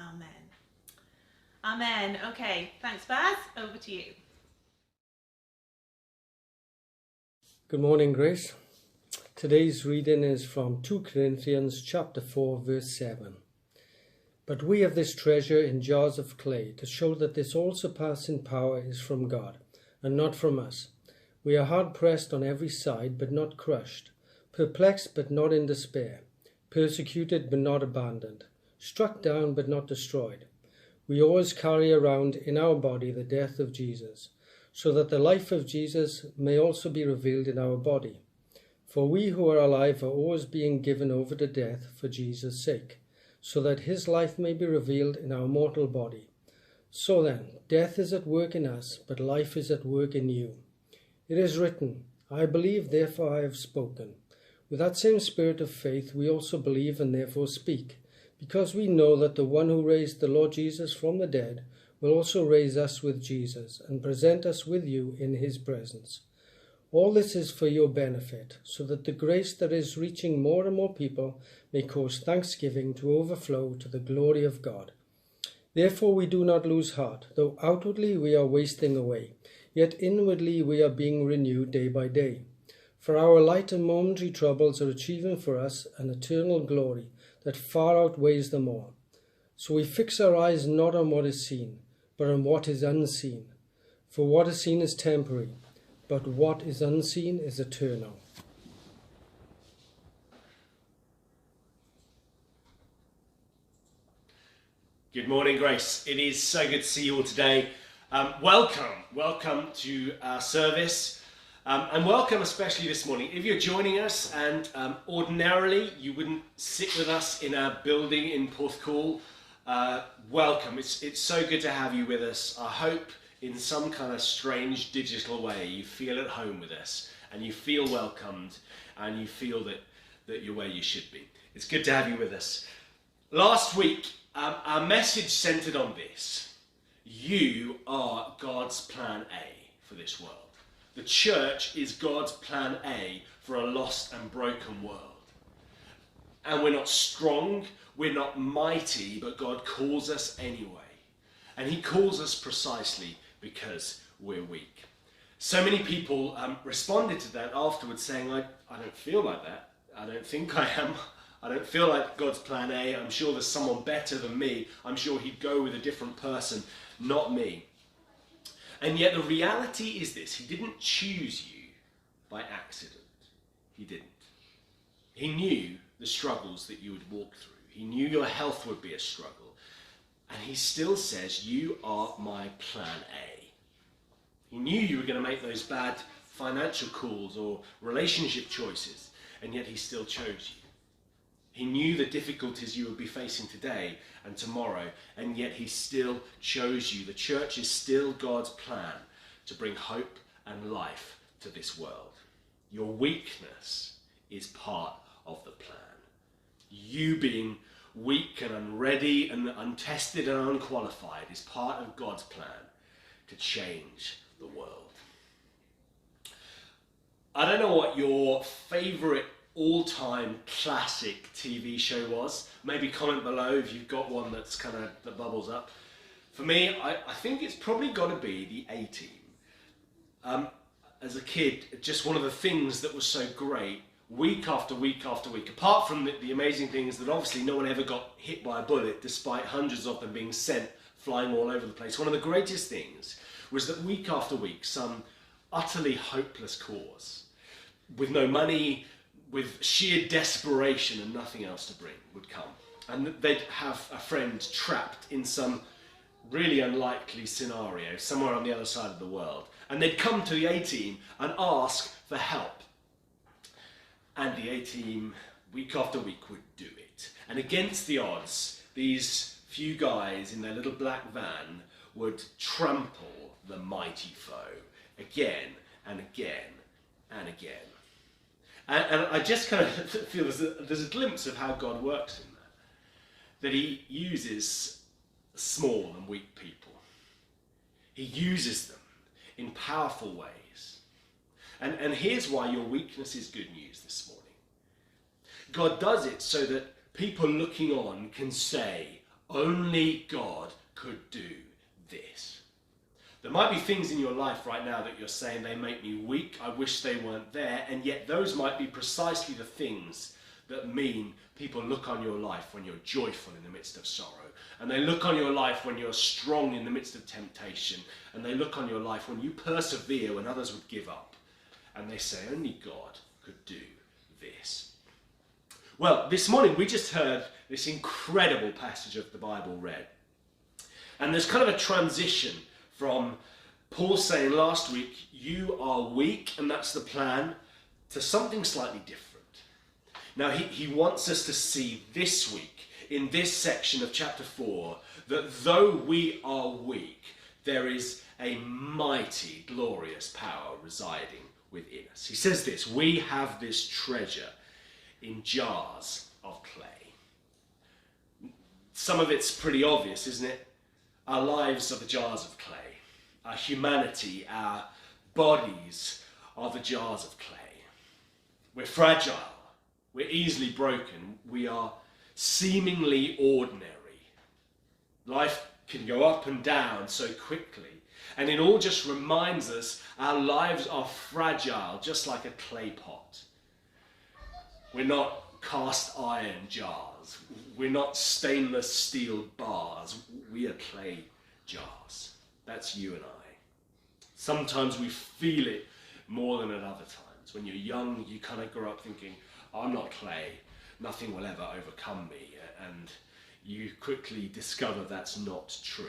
Amen. Amen. Okay, thanks, Baz. Over to you. Good morning, Grace. Today's reading is from 2 Corinthians chapter 4, verse 7. But we have this treasure in jars of clay to show that this all-surpassing power is from God and not from us. We are hard-pressed on every side, but not crushed, perplexed, but not in despair, persecuted, but not abandoned, struck down, but not destroyed. We always carry around in our body the death of Jesus, so that the life of Jesus may also be revealed in our body. For we who are alive are always being given over to death for Jesus' sake, so that his life may be revealed in our mortal body. So then, death is at work in us, but life is at work in you. It is written, I believe, therefore I have spoken. With that same spirit of faith we also believe and therefore speak, because we know that the one who raised the Lord Jesus from the dead will also raise us with Jesus and present us with you in his presence. All this is for your benefit, so that the grace that is reaching more and more people may cause thanksgiving to overflow to the glory of God. Therefore we do not lose heart, though outwardly we are wasting away, yet inwardly we are being renewed day by day. For our light and momentary troubles are achieving for us an eternal glory that far outweighs them all. So we fix our eyes not on what is seen, but on what is unseen. For what is seen is temporary, but what is unseen is eternal. Good morning, Grace. It is so good to see you all today. Welcome to our service, and welcome especially this morning. If you're joining us and ordinarily you wouldn't sit with us in our building in Porthcawl, welcome. It's so good to have you with us. I hope in some kind of strange digital way you feel at home with us and you feel welcomed and you feel that you're where you should be. It's good to have you with us. Last week, our message centered on this. You are God's plan A for this world. The church is God's plan A for a lost and broken world. And we're not strong, we're not mighty, but God calls us anyway. And he calls us precisely because we're weak. So many people responded to that afterwards saying, I don't feel like that. I don't think I am. I don't feel like God's plan A. I'm sure there's someone better than me. I'm sure he'd go with a different person, not me. And yet the reality is this. He didn't choose you by accident. He didn't. He knew the struggles that you would walk through. He knew your health would be a struggle. And he still says, you are my plan A. He knew you were going to make those bad financial calls or relationship choices, and yet he still chose you. He knew the difficulties you would be facing today and tomorrow, and yet he still chose you. The church is still God's plan to bring hope and life to this world. Your weakness is part of the plan. You being weak and unready and untested and unqualified is part of God's plan to change the world. I don't know what your favourite all-time classic TV show was. Maybe comment below if you've got one that's that bubbles up. For me, I think it's probably got to be the A-Team. As a kid, just one of the things that was so great, week after week after week, apart from the amazing things that obviously no one ever got hit by a bullet, despite hundreds of them being sent flying all over the place. One of the greatest things was that week after week, some utterly hopeless cause, with no money, with sheer desperation and nothing else to bring, would come. And they'd have a friend trapped in some really unlikely scenario, somewhere on the other side of the world. And they'd come to the A-Team and ask for help. And the A-Team, week after week, would do it. And against the odds, these few guys in their little black van would trample the mighty foe again and again and again. And I just kind of feel there's a glimpse of how God works in that he uses small and weak people. He uses them in powerful ways. And here's why your weakness is good news this morning. God does it so that people looking on can say, Only God could do this. There might be things in your life right now that you're saying, they make me weak, I wish they weren't there, and yet those might be precisely the things that mean people look on your life when you're joyful in the midst of sorrow, and they look on your life when you're strong in the midst of temptation, and they look on your life when you persevere when others would give up, and they say, only God could do this. Well, this morning we just heard this incredible passage of the Bible read, and there's kind of a transition from Paul saying last week, you are weak, and that's the plan, to something slightly different. Now, he wants us to see this week, in this section of chapter 4, that though we are weak, there is a mighty, glorious power residing within us. He says this, we have this treasure in jars of clay. Some of it's pretty obvious, isn't it? Our lives are the jars of clay. Our humanity, our bodies are the jars of clay. We're fragile. We're easily broken. We are seemingly ordinary. Life can go up and down so quickly. And it all just reminds us our lives are fragile, just like a clay pot. We're not cast iron jars. We're not stainless steel bars. We are clay jars. That's you and I. Sometimes we feel it more than at other times. When you're young, you kind of grow up thinking, I'm not clay, nothing will ever overcome me. And you quickly discover that's not true.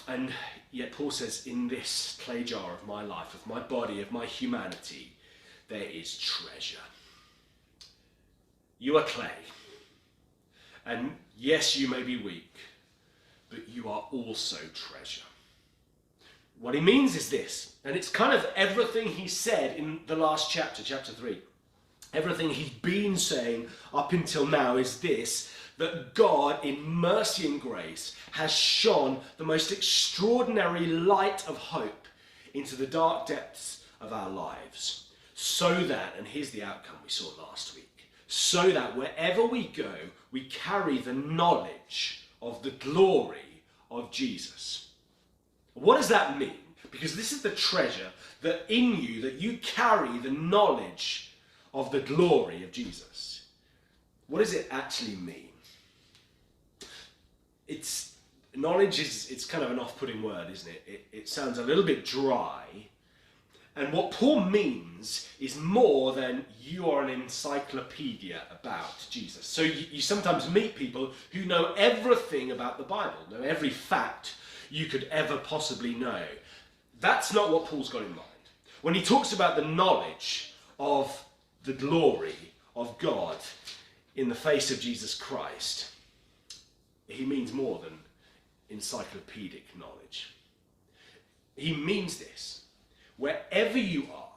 And yet Paul says, in this clay jar of my life, of my body, of my humanity, there is treasure. You are clay. And yes, you may be weak, but you are also treasure. What he means is this, and it's kind of everything he said in the last chapter, chapter 3. Everything he's been saying up until now is this, that God in mercy and grace has shone the most extraordinary light of hope into the dark depths of our lives. So that, and here's the outcome we saw last week, so that wherever we go, we carry the knowledge of the glory of Jesus. What does that mean? Because this is the treasure that in you, that you carry the knowledge of the glory of Jesus. What does it actually mean? Knowledge it's kind of an off-putting word, isn't it? It sounds a little bit dry. And what Paul means is more than you are an encyclopedia about Jesus. So you sometimes meet people who know everything about the Bible, know every fact you could ever possibly know. That's not what Paul's got in mind. When he talks about the knowledge of the glory of God in the face of Jesus Christ, he means more than encyclopedic knowledge. He means this. Wherever you are,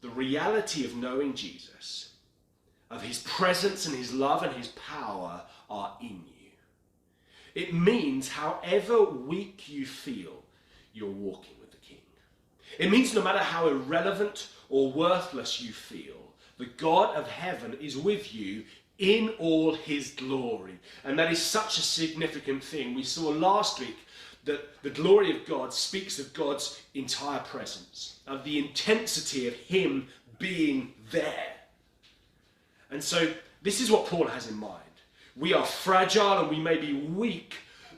the reality of knowing Jesus, of his presence and his love and his power are in you. It means however weak you feel, you're walking with the King. It means no matter how irrelevant or worthless you feel, the God of heaven is with you in all his glory. And that is such a significant thing. We saw last week that the glory of God speaks of God's entire presence, of the intensity of him being there. And so this is what Paul has in mind. We are fragile and we may be weak,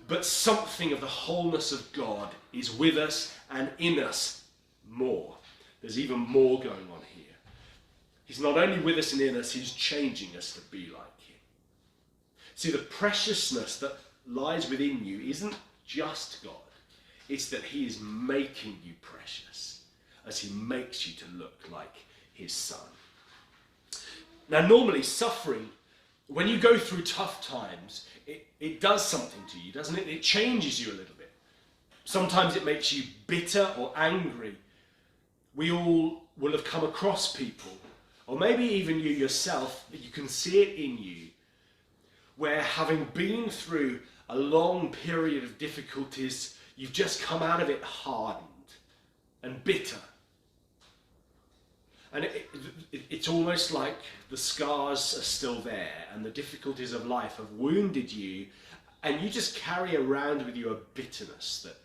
but something of the wholeness of God is with us and in us more. There's even more going on here. He's not only with us and in us, he's changing us to be like him. See, the preciousness that lies within you isn't just God. It's that he is making you precious as he makes you to look like his son. Now, normally suffering, when you go through tough times, it does something to you, doesn't it? It changes you a little bit. Sometimes it makes you bitter or angry. We all will have come across people, or maybe even you yourself, that you can see it in you, where having been through a long period of difficulties, you've just come out of it hardened and bitter. And it's almost like the scars are still there and the difficulties of life have wounded you, and you just carry around with you a bitterness that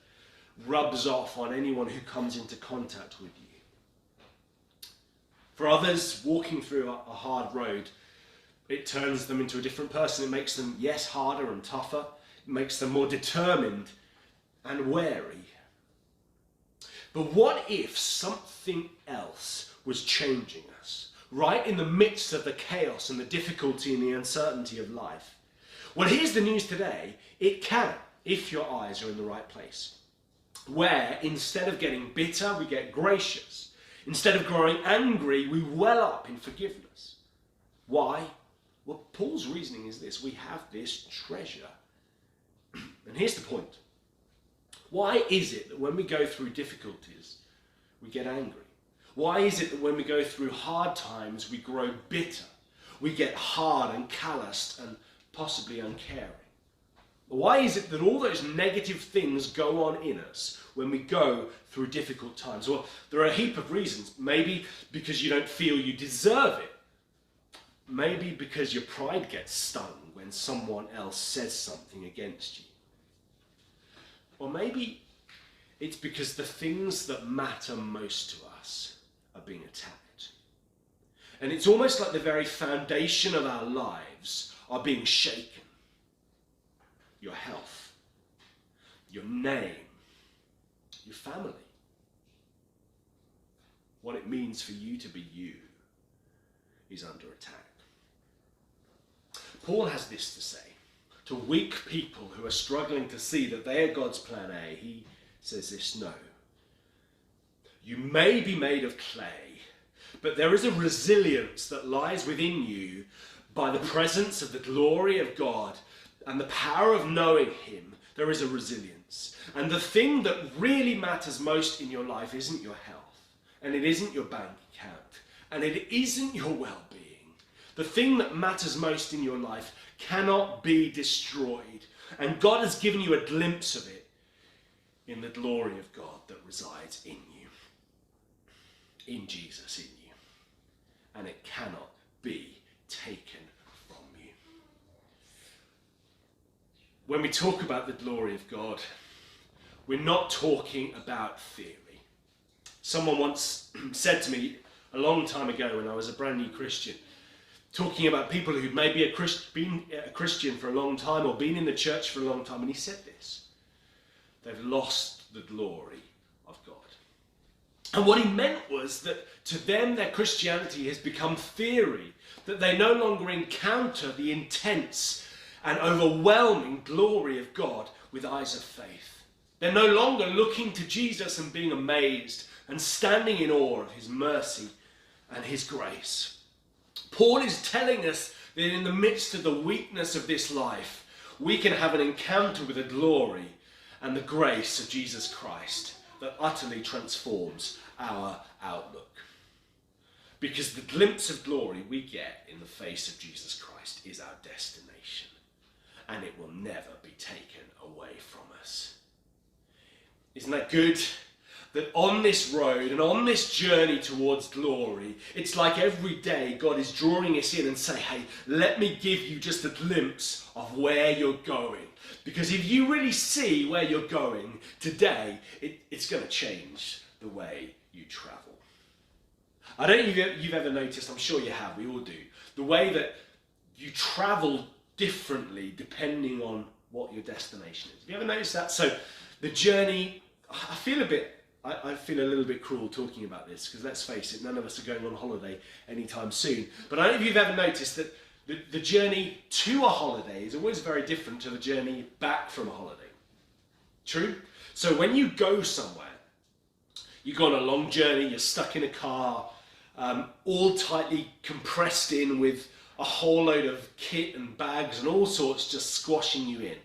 rubs off on anyone who comes into contact with you. For others, walking through a hard road, it turns them into a different person. It makes them, yes, harder and tougher. It makes them more determined and wary. But what if something else was changing us, right in the midst of the chaos and the difficulty and the uncertainty of life? Well, here's the news today. It can, if your eyes are in the right place. Where instead of getting bitter, we get gracious. Instead of growing angry, we well up in forgiveness. Why? Well, Paul's reasoning is this: we have this treasure. And here's the point. Why is it that when we go through difficulties, we get angry? Why is it that when we go through hard times, we grow bitter? We get hard and calloused and possibly uncaring? Why is it that all those negative things go on in us when we go through difficult times? Well, there are a heap of reasons. Maybe because you don't feel you deserve it. Maybe because your pride gets stung when someone else says something against you. Or maybe it's because the things that matter most to us are being attacked. And it's almost like the very foundation of our lives are being shaken. Your health, your name, your family. What it means for you to be you is under attack. Paul has this to say to weak people who are struggling to see that they are God's plan A. He says this: no. You may be made of clay, but there is a resilience that lies within you by the presence of the glory of God and the power of knowing Him. There is a resilience. And the thing that really matters most in your life isn't your health, and it isn't your bank account, and it isn't your well-being. The thing that matters most in your life cannot be destroyed. And God has given you a glimpse of it in the glory of God that resides in you, in Jesus in you. And it cannot be taken from you. When we talk about the glory of God, we're not talking about theory. Someone once said to me a long time ago when I was a brand new Christian, talking about people who'd maybe been a Christian for a long time or been in the church for a long time, and he said this: they've lost the glory of God. And what he meant was that to them their Christianity has become theory, that they no longer encounter the intense and overwhelming glory of God with eyes of faith. They're no longer looking to Jesus and being amazed and standing in awe of His mercy and His grace. Paul is telling us that in the midst of the weakness of this life, we can have an encounter with the glory and the grace of Jesus Christ that utterly transforms our outlook. Because the glimpse of glory we get in the face of Jesus Christ is our destination, and it will never be taken away from us. Isn't that good? That on this road and on this journey towards glory, it's like every day God is drawing us in and saying, hey, let me give you just a glimpse of where you're going. Because if you really see where you're going today, it's going to change the way you travel. I don't know if you've ever noticed, I'm sure you have, we all do, the way that you travel differently depending on what your destination is. Have you ever noticed that? So the journey, I feel a little bit cruel talking about this, because let's face it, none of us are going on holiday anytime soon. But I don't know if you've ever noticed that the journey to a holiday is always very different to the journey back from a holiday. True? So when you go somewhere, you go on a long journey, you're stuck in a car, all tightly compressed in with a whole load of kit and bags and all sorts just squashing you in.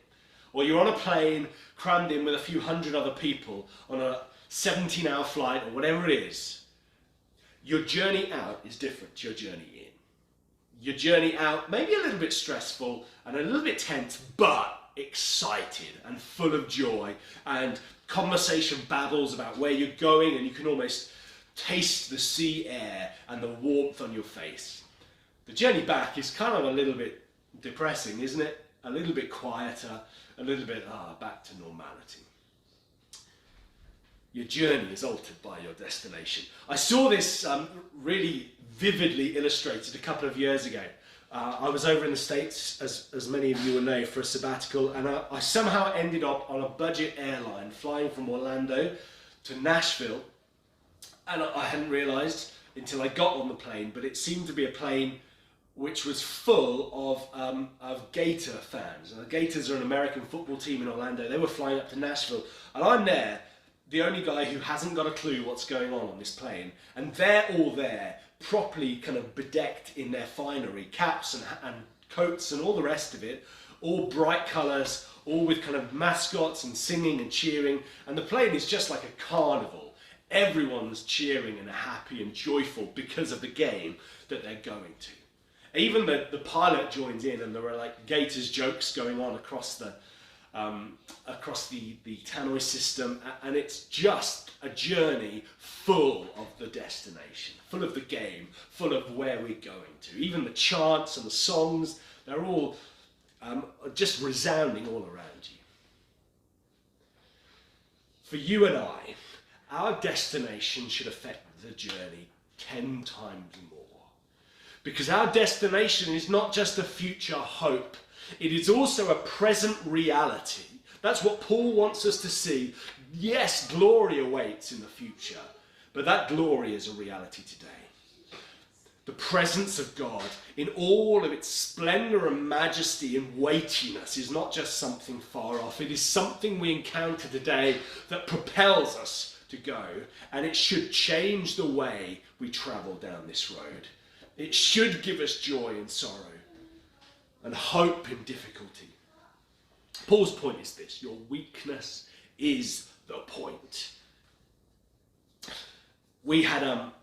Or you're on a plane, crammed in with a few hundred other people on a 17-hour flight or whatever it is. Your journey out is different to your journey in. Your journey out may be a little bit stressful and a little bit tense, but excited and full of joy, and conversation babbles about where you're going, and you can almost taste the sea air and the warmth on your face. The journey back is kind of a little bit depressing, isn't it? A little bit quieter, a little bit back to normality. Your journey is altered by your destination. I saw this really vividly illustrated a couple of years ago. I was over in the States, as many of you will know, for a sabbatical, and I somehow ended up on a budget airline flying from Orlando to Nashville, and I hadn't realised until I got on the plane, but it seemed to be a plane which was full of Gator fans. And the Gators are an American football team in Orlando. They were flying up to Nashville, and I'm there, the only guy who hasn't got a clue what's going on this plane, and they're all there, properly kind of bedecked in their finery, caps and coats and all the rest of it, all bright colours, all with kind of mascots and singing and cheering, and the plane is just like a carnival. Everyone's cheering and happy and joyful because of the game that they're going to. Even the pilot joins in, and there are like Gators jokes going on across the tannoy system, and it's just a journey full of the destination, full of the game, full of where we're going to. Even the chants and the songs, they're all just resounding all around you. For you and I, our destination should affect the journey 10 times more. Because our destination is not just a future hope, it is also a present reality. That's what Paul wants us to see. Yes, glory awaits in the future, but that glory is a reality today. The presence of God in all of its splendor and majesty and weightiness is not just something far off. It is something we encounter today that propels us to go, and it should change the way we travel down this road. It should give us joy in sorrow and hope in difficulty. Paul's point is this: your weakness is the point. We had a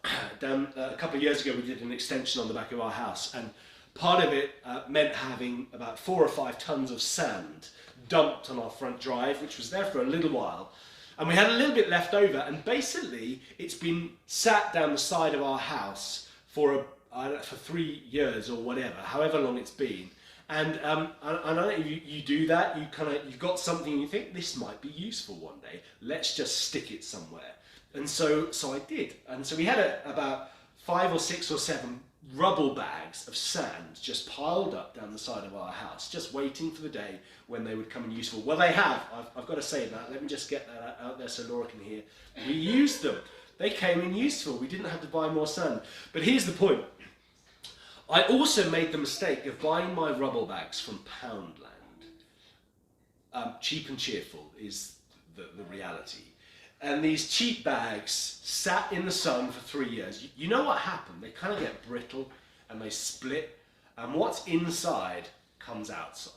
couple of years ago, we did an extension on the back of our house, and part of it meant having about 4 or 5 tons of sand dumped on our front drive, which was there for a little while, and we had a little bit left over, and basically it's been sat down the side of our house for 3 years or whatever, however long it's been. And I know you do that. You've got something and you think this might be useful one day. Let's just stick it somewhere. And so I did. And so we had about 5 or 6 or 7 rubble bags of sand just piled up down the side of our house, just waiting for the day when they would come in useful. Well, they have. I've got to say that. Let me just get that out there so Laura can hear. We used them. They came in useful. We didn't have to buy more sand. But here's the point. I also made the mistake of buying my rubble bags from Poundland. Cheap and cheerful is the reality. And these cheap bags sat in the sun for 3 years. You know what happened? They kind of get brittle and they split, and what's inside comes outside.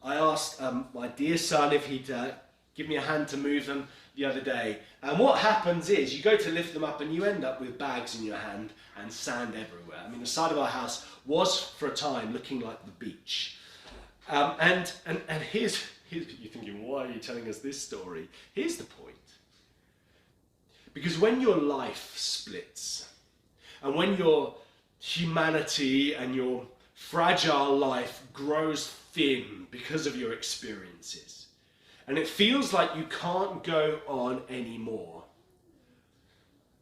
I asked my dear son if he'd give me a hand to move them the other day, and what happens is you go to lift them up and you end up with bags in your hand and sand everywhere. I mean, the side of our house was for a time looking like the beach. And here's you're thinking, why are you telling us this story? Here's the point. Because when your life splits, and when your humanity and your fragile life grows thin because of your experiences, and it feels like you can't go on anymore,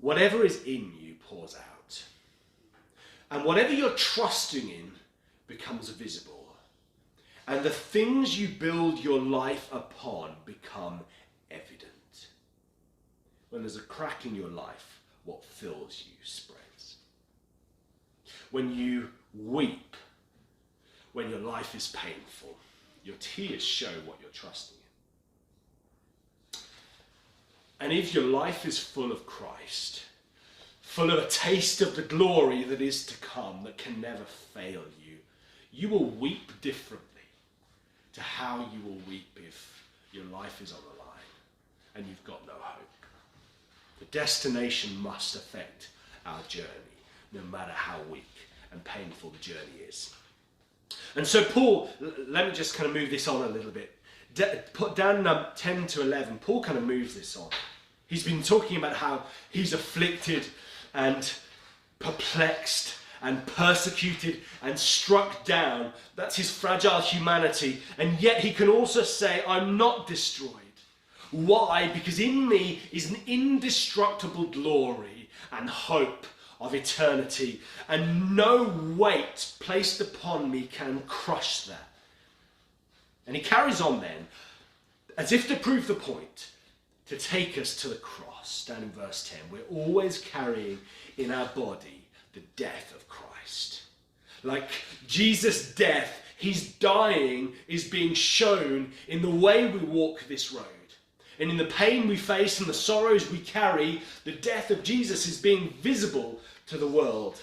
whatever is in you pours out. And whatever you're trusting in becomes visible. And the things you build your life upon become evident. When there's a crack in your life, what fills you spreads. When you weep, when your life is painful, your tears show what you're trusting in. And if your life is full of Christ, full of a taste of the glory that is to come, that can never fail you, you will weep differently to how you will weep if your life is on the line and you've got no hope. The destination must affect our journey, no matter how weak and painful the journey is. And so Paul, let me just kind of move this on a little bit. Put down 10 to 11, Paul kind of moves this on. He's been talking about how he's afflicted and perplexed and persecuted and struck down. That's his fragile humanity. And yet he can also say, I'm not destroyed. Why? Because in me is an indestructible glory and hope of eternity. And no weight placed upon me can crush that. And he carries on then, as if to prove the point, to take us to the cross. Down in verse 10, we're always carrying in our body the death of Christ. Like Jesus' death, his dying is being shown in the way we walk this road. And in the pain we face and the sorrows we carry, the death of Jesus is being visible to the world.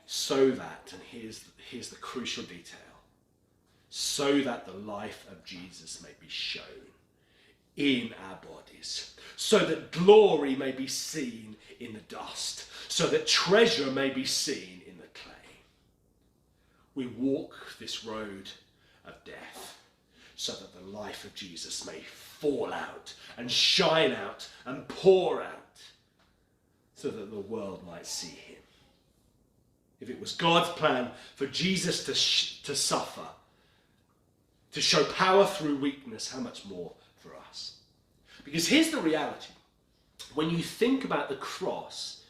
So that, and here's the crucial detail, so that the life of Jesus may be shown in our bodies, so that glory may be seen in the dust, so that treasure may be seen in the clay. We walk this road of death so that the life of Jesus may fall out and shine out and pour out, so that the world might see him. If it was God's plan for Jesus to suffer, to show power through weakness, how much more for us? Because here's the reality. When you think about the cross,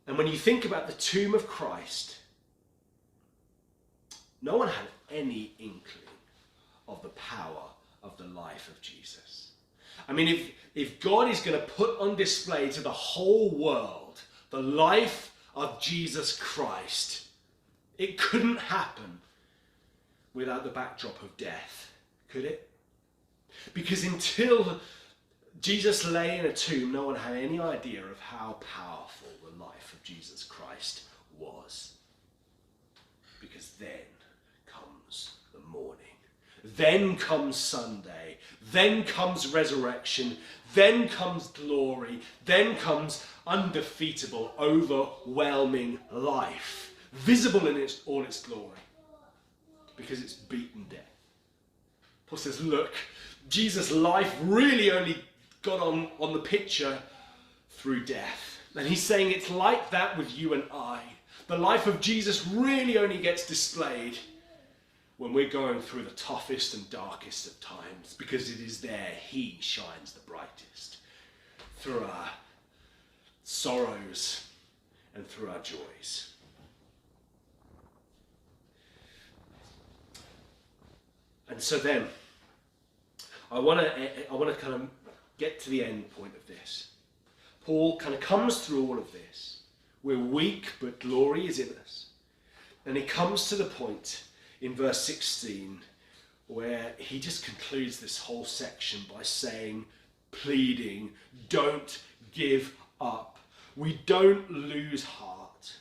and when you think about the tomb of Christ, no one had any inkling of the power of the life of Jesus. I mean, if God is going to put on display to the whole world the life of Jesus Christ, it couldn't happen without the backdrop of death, could it? Because until Jesus lay in a tomb, no one had any idea of how powerful the life of Jesus Christ was. Because then comes the morning. Then comes Sunday. Then comes resurrection. Then comes glory. Then comes undefeatable, overwhelming life, visible in all its glory. Because it's beaten death. Paul says, look, Jesus' life really only got on the picture through death. And he's saying it's like that with you and I. The life of Jesus really only gets displayed when we're going through the toughest and darkest of times, because it is there he shines the brightest, through our sorrows and through our joys. And so then, I want to kind of get to the end point of this. Paul kind of comes through all of this. We're weak, but glory is in us. And he comes to the point in verse 16 where he just concludes this whole section by saying, pleading, don't give up. We don't lose heart.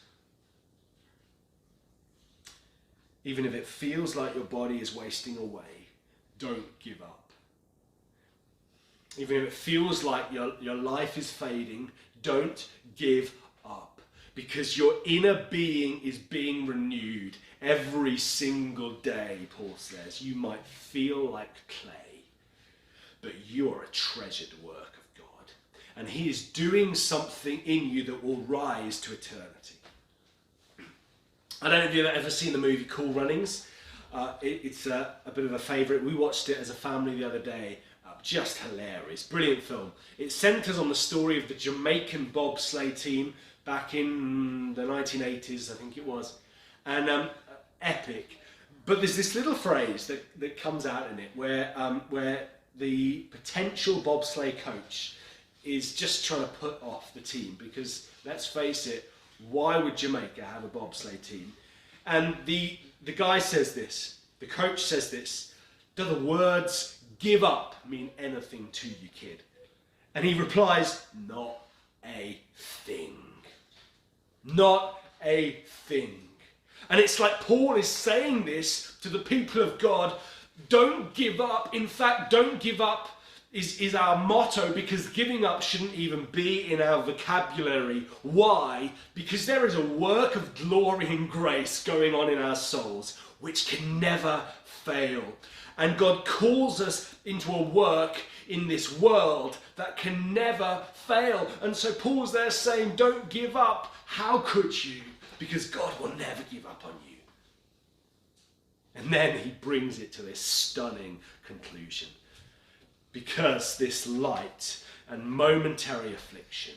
Even if it feels like your body is wasting away, don't give up. Even if it feels like your life is fading, don't give up. Because your inner being is being renewed every single day, Paul says. You might feel like clay, but you're a treasured work of God. And he is doing something in you that will rise to eternity. I don't know if you've ever seen the movie Cool Runnings. It's a bit of a favourite. We watched it as a family the other day. Just hilarious. Brilliant film. It centres on the story of the Jamaican bobsleigh team back in the 1980s, I think it was. And epic. But there's this little phrase that comes out in it where the potential bobsleigh coach is just trying to put off the team, because let's face it, why would Jamaica have a bobsleigh team? And the guy says this, the coach says this, do the words give up mean anything to you, kid? And he replies, not a thing. Not a thing. And it's like Paul is saying this to the people of God. Don't give up. In fact, don't give up is our motto, because giving up shouldn't even be in our vocabulary. Why? Because there is a work of glory and grace going on in our souls which can never fail. And God calls us into a work in this world that can never fail. And so Paul's there saying, don't give up. How could you? Because God will never give up on you. And then he brings it to this stunning conclusion. Because this light and momentary affliction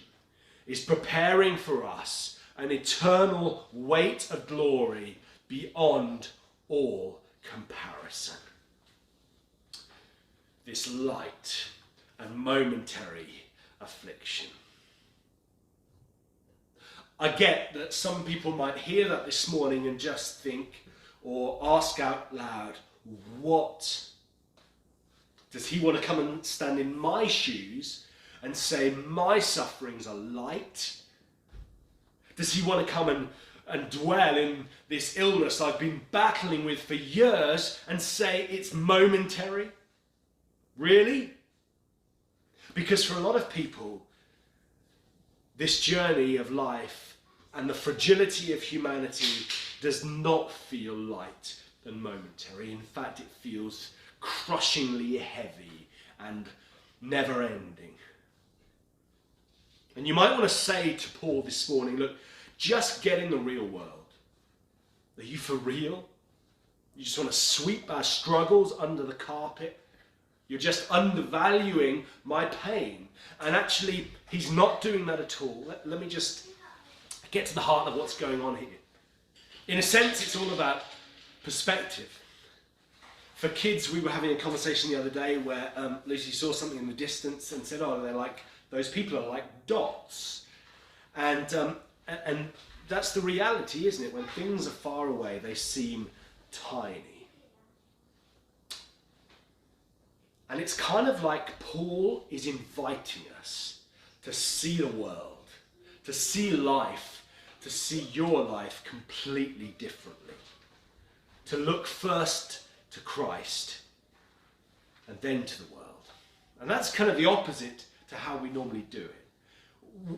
is preparing for us an eternal weight of glory beyond all comparison. This light and momentary affliction. I get that some people might hear that this morning and just think or ask out loud, what? Does he want to come and stand in my shoes and say my sufferings are light? Does he want to come and dwell in this illness I've been battling with for years and say it's momentary? Really? Because for a lot of people, this journey of life and the fragility of humanity does not feel light and momentary. In fact, it feels crushingly heavy and never ending. And you might want to say to Paul this morning, look, just get in the real world. Are you for real? You just want to sweep our struggles under the carpet? You're just undervaluing my pain. And actually, he's not doing that at all. Let me just get to the heart of what's going on here. In a sense, it's all about perspective. For kids, we were having a conversation the other day where Lucy saw something in the distance and said, oh, they're like, those people are like dots. And that's the reality, isn't it? When things are far away, they seem tiny. And it's kind of like Paul is inviting us to see the world, to see life, to see your life completely differently. To look first to Christ and then to the world. And that's kind of the opposite to how we normally do it.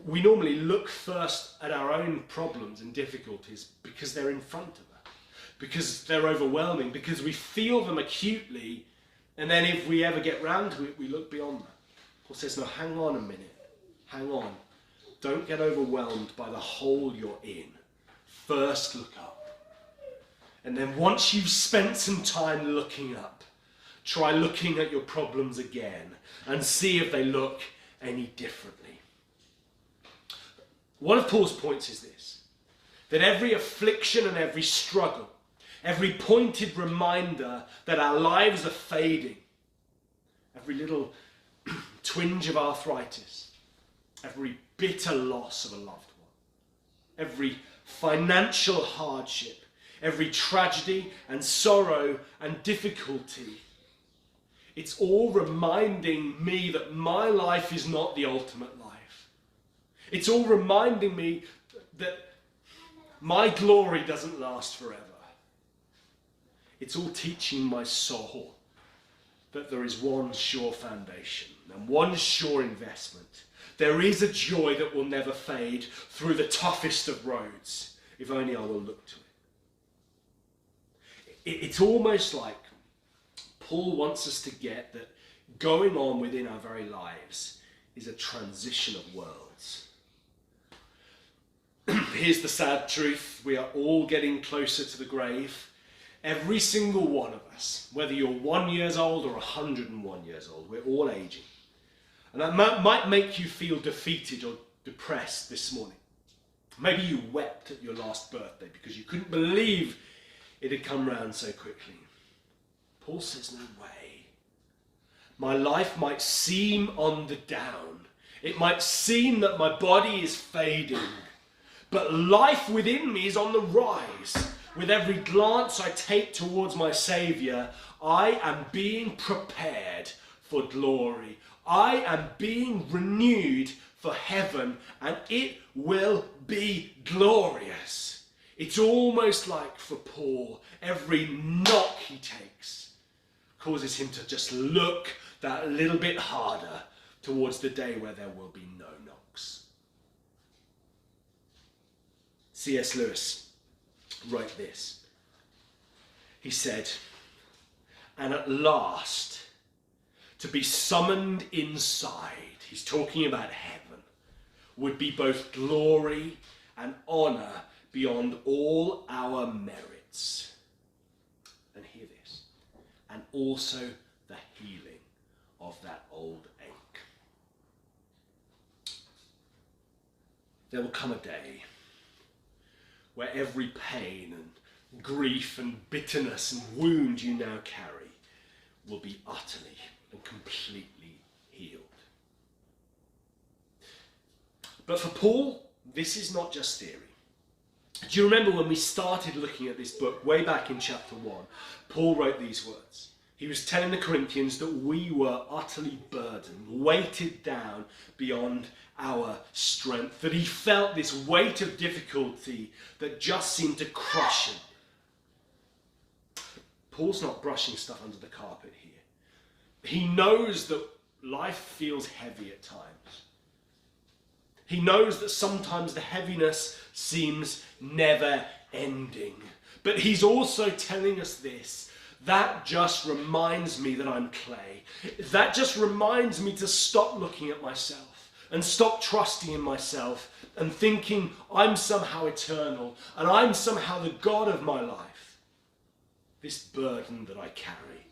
We normally look first at our own problems and difficulties because they're in front of us, because they're overwhelming, because we feel them acutely, and then if we ever get round to it, we look beyond that. Paul says, no, hang on a minute. Hang on. Don't get overwhelmed by the hole you're in. First look up. And then once you've spent some time looking up, try looking at your problems again and see if they look any differently. One of Paul's points is this, that every affliction and every struggle, every pointed reminder that our lives are fading, every little twinge of arthritis, every bitter loss of a loved one, every financial hardship, every tragedy and sorrow and difficulty, it's all reminding me that my life is not the ultimate life. It's all reminding me that my glory doesn't last forever. It's all teaching my soul that there is one sure foundation and one sure investment. There is a joy that will never fade through the toughest of roads, if only I will look to it. It's almost like Paul wants us to get that going on within our very lives is a transition of worlds. Here's the sad truth. We are all getting closer to the grave. Every single one of us, whether you're 1 year old or 101 years old, we're all aging. And that might make you feel defeated or depressed this morning. Maybe you wept at your last birthday because you couldn't believe it had come round so quickly. Paul says, no way. My life might seem on the down. It might seem that my body is fading. But life within me is on the rise. With every glance I take towards my Saviour, I am being prepared for glory. I am being renewed for heaven, and it will be glorious. It's almost like for Paul, every knock he takes causes him to just look that little bit harder towards the day where there will be no knocks. C.S. Lewis wrote this. He said, "And at last, to be summoned inside," he's talking about heaven, "would be both glory and honour beyond all our merits." And hear this, "and also the healing of that old ache." There will come a day where every pain and grief and bitterness and wound you now carry will be utterly and completely healed. But for Paul, this is not just theory. Do you remember when we started looking at this book way back in chapter 1? Paul wrote these words. He was telling the Corinthians that we were utterly burdened, weighted down beyond our strength, that he felt this weight of difficulty that just seemed to crush him. Paul's not brushing stuff under the carpet here. He knows that life feels heavy at times. He knows that sometimes the heaviness seems never ending. But he's also telling us this. That just reminds me that I'm clay. That just reminds me to stop looking at myself and stop trusting in myself and thinking I'm somehow eternal and I'm somehow the God of my life. This burden that I carry,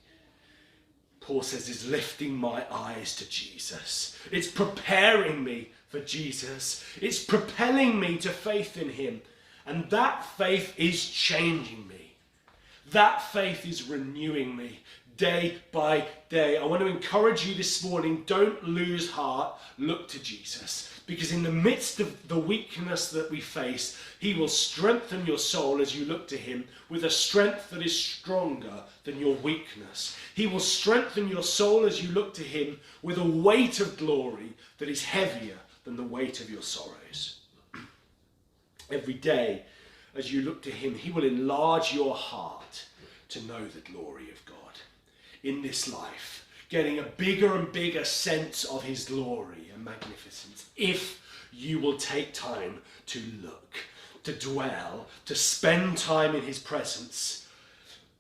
Paul says, is lifting my eyes to Jesus. It's preparing me for Jesus. It's propelling me to faith in him. And that faith is changing me. That faith is renewing me day by day. I want to encourage you this morning, don't lose heart, look to Jesus. Because in the midst of the weakness that we face, he will strengthen your soul as you look to him with a strength that is stronger than your weakness. He will strengthen your soul as you look to him with a weight of glory that is heavier than the weight of your sorrows. Every day, as you look to him, he will enlarge your heart to know the glory of God in this life, getting a bigger and bigger sense of his glory and magnificence if you will take time to look, to dwell, to spend time in his presence.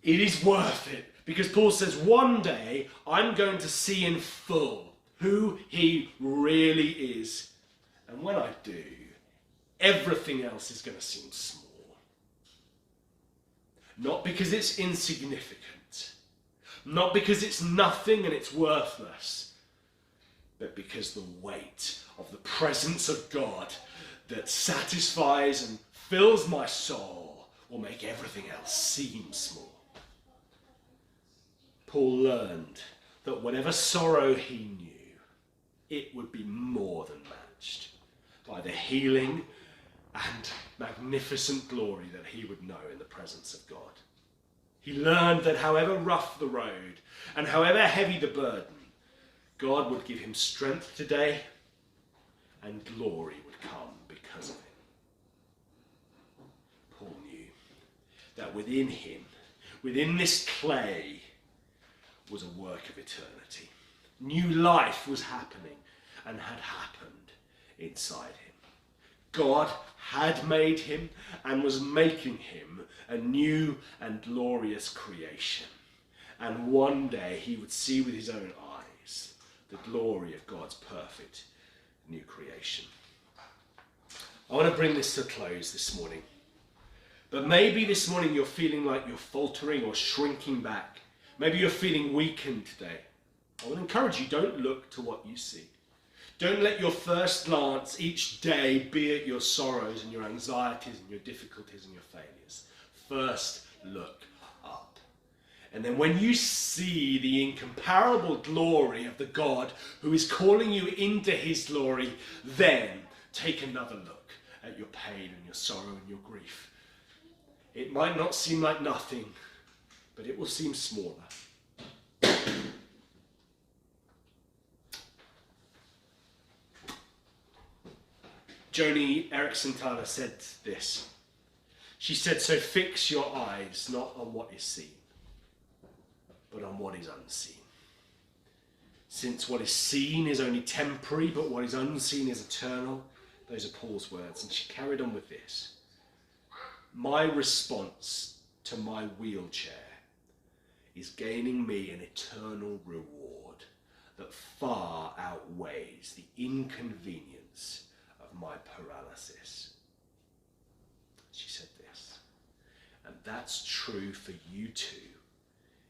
It is worth it, because Paul says one day I'm going to see in full who he really is, and when I do, everything else is going to seem small. Not because it's insignificant, not because it's nothing and it's worthless, but because the weight of the presence of God that satisfies and fills my soul will make everything else seem small. Paul learned that whatever sorrow he knew, it would be more than matched by the healing and magnificent glory that he would know in the presence of God. He learned that however rough the road and however heavy the burden, God would give him strength today and glory would come because of him. Paul knew that within him, within this clay, was a work of eternity. New life was happening and had happened inside him. God had made him and was making him a new and glorious creation. And one day he would see with his own eyes the glory of God's perfect new creation. I want to bring this to a close this morning. But maybe this morning you're feeling like you're faltering or shrinking back. Maybe you're feeling weakened today. I want to encourage you, don't look to what you see. Don't let your first glance each day be at your sorrows and your anxieties and your difficulties and your failures. First, look up. And then when you see the incomparable glory of the God who is calling you into his glory, then take another look at your pain and your sorrow and your grief. It might not seem like nothing, but it will seem smaller. Joni Eareckson Tada said this. She said, "So fix your eyes not on what is seen, but on what is unseen. Since what is seen is only temporary, but what is unseen is eternal. Those are Paul's words. And she carried on with this. My response to my wheelchair is gaining me an eternal reward that far outweighs the inconvenience of my paralysis. She said this. And that's true for you too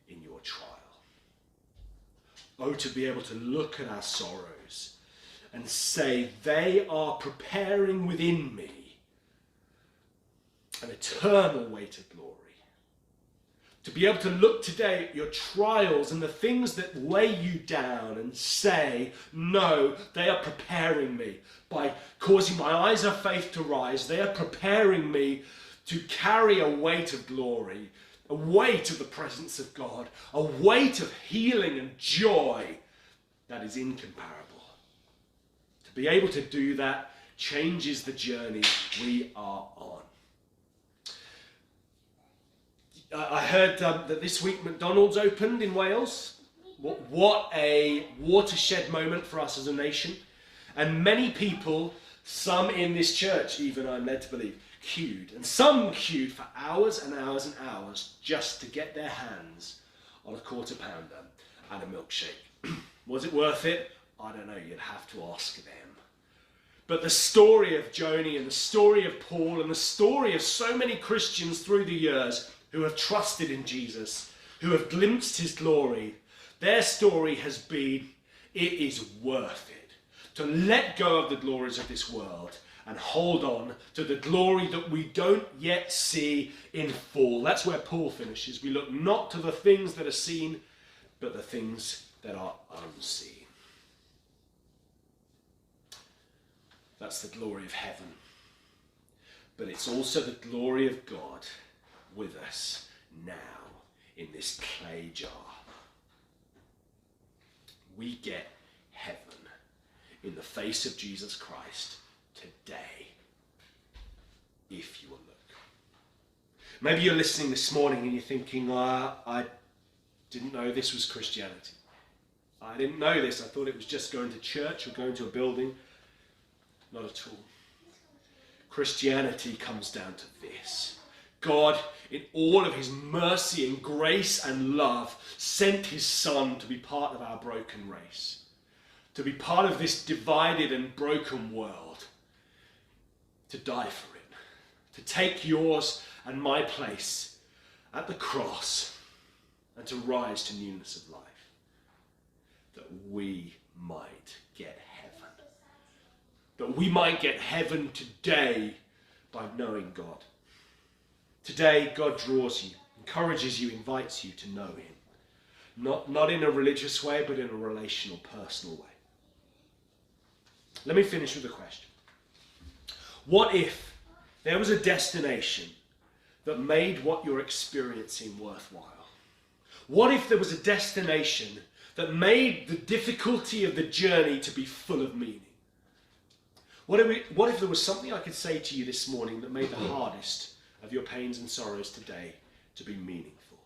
in your trial. Oh, to be able to look at our sorrows and say, they are preparing within me an eternal weight of glory. To be able to look today at your trials and the things that weigh you down and say, no, they are preparing me by causing my eyes of faith to rise. They are preparing me to carry a weight of glory, a weight of the presence of God, a weight of healing and joy that is incomparable. To be able to do that changes the journey we are on. I heard that this week McDonald's opened in Wales. What a watershed moment for us as a nation. And many people, some in this church even, I'm led to believe, queued. And some queued for hours and hours and hours just to get their hands on a quarter pounder and a milkshake. Was it worth it? I don't know, you'd have to ask them. But the story of Joni and the story of Paul and the story of so many Christians through the years who have trusted in Jesus, who have glimpsed his glory, their story has been, it is worth it to let go of the glories of this world and hold on to the glory that we don't yet see in full. That's where Paul finishes. We look not to the things that are seen, but the things that are unseen. That's the glory of heaven. But it's also the glory of God with us now in this clay jar. We get heaven in the face of Jesus Christ today, if you will look. Maybe you're listening this morning and you're thinking, I didn't know this was Christianity. I didn't know this. I thought it was just going to church or going to a building. Not at all. Christianity comes down to this. God, in all of his mercy and grace and love, sent his Son to be part of our broken race, to be part of this divided and broken world, to die for it, to take yours and my place at the cross, and to rise to newness of life, that we might get heaven. That we might get heaven today by knowing God. Today, God draws you, encourages you, invites you to know him. Not in a religious way, but in a relational, personal way. Let me finish with a question. What if there was a destination that made what you're experiencing worthwhile? What if there was a destination that made the difficulty of the journey to be full of meaning? What if there was something I could say to you this morning that made the hardest of your pains and sorrows today to be meaningful?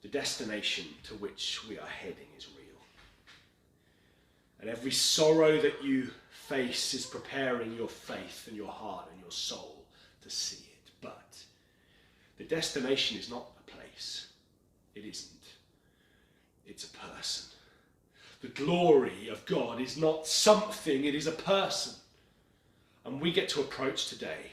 The destination to which we are heading is real. And every sorrow that you face is preparing your faith and your heart and your soul to see it. But the destination is not a place. It isn't. It's a person. The glory of God is not something, it is a person. And we get to approach today